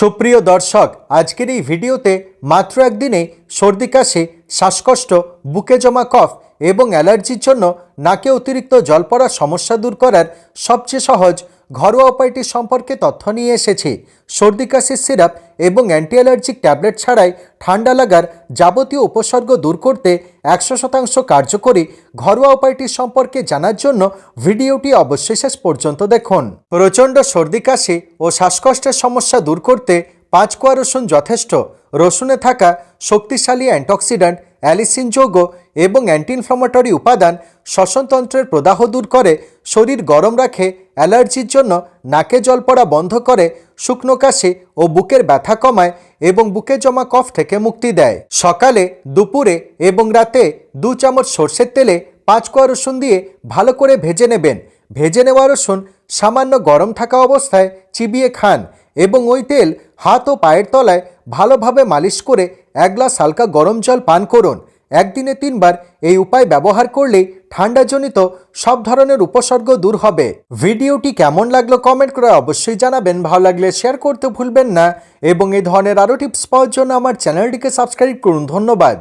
সুপ্রিয় দর্শক, আজকের এই ভিডিওতে মাত্র একদিনে সর্দি কাশি, শ্বাসকষ্ট, বুকে জমা কফ এবং অ্যালার্জির জন্য নাকে অতিরিক্ত জল পড়ার সমস্যা দূর করার সবচেয়ে সহজ ঘরোয়া উপায়টি সম্পর্কে তথ্য নিয়ে এসেছি। সর্দি কাশির সিরাপ এবং অ্যান্টি অ্যালার্জিক ট্যাবলেট ছাড়াই ঠান্ডা লাগার যাবতীয় উপসর্গ দূর করতে 100% কার্যকরী ঘরোয়া উপায়টি সম্পর্কে জানার জন্য ভিডিওটি অবশ্যই শেষ পর্যন্ত দেখুন। প্রচণ্ড সর্দি কাশি ও শ্বাসকষ্টের সমস্যা দূর করতে 5 কোয়া রসুন যথেষ্ট। রসুনে থাকা শক্তিশালী অ্যান্টিঅক্সিডেন্ট, অ্যালিসিন যৌগ এবং অ্যান্টি ইনফ্ল্যামেটরি উপাদান শ্বসনতন্ত্রের প্রদাহ দূর করে, শরীর গরম রাখে, অ্যালার্জির জন্য নাকে জল পড়া বন্ধ করে, শুকনো কাশি ও বুকের ব্যথা কমায় এবং বুকে জমা কফ থেকে মুক্তি দেয়। সকালে, দুপুরে এবং রাতে 2 চামচ সর্ষের তেলে 5 কোয়া রসুন দিয়ে ভালো করে ভেজে নেবেন। ভেজে নেওয়া রসুন সামান্য গরম থাকা অবস্থায় চিবিয়ে খান এবং ওই তেল হাত ও পায়ের তলায় ভালোভাবে মালিশ করে 1 গ্লাস হালকা গরম জল পান করুন। একদিনে 3 বার এই উপায় ব্যবহার করলেই ঠান্ডাজনিত সব ধরনের উপসর্গ দূর হবে। ভিডিওটি কেমন লাগলো কমেন্ট করে অবশ্যই জানাবেন। ভালো লাগলে শেয়ার করতে ভুলবেন না এবং এই ধরনের আরও টিপস পাওয়ার জন্য আমার চ্যানেলটিকে সাবস্ক্রাইব করুন। ধন্যবাদ।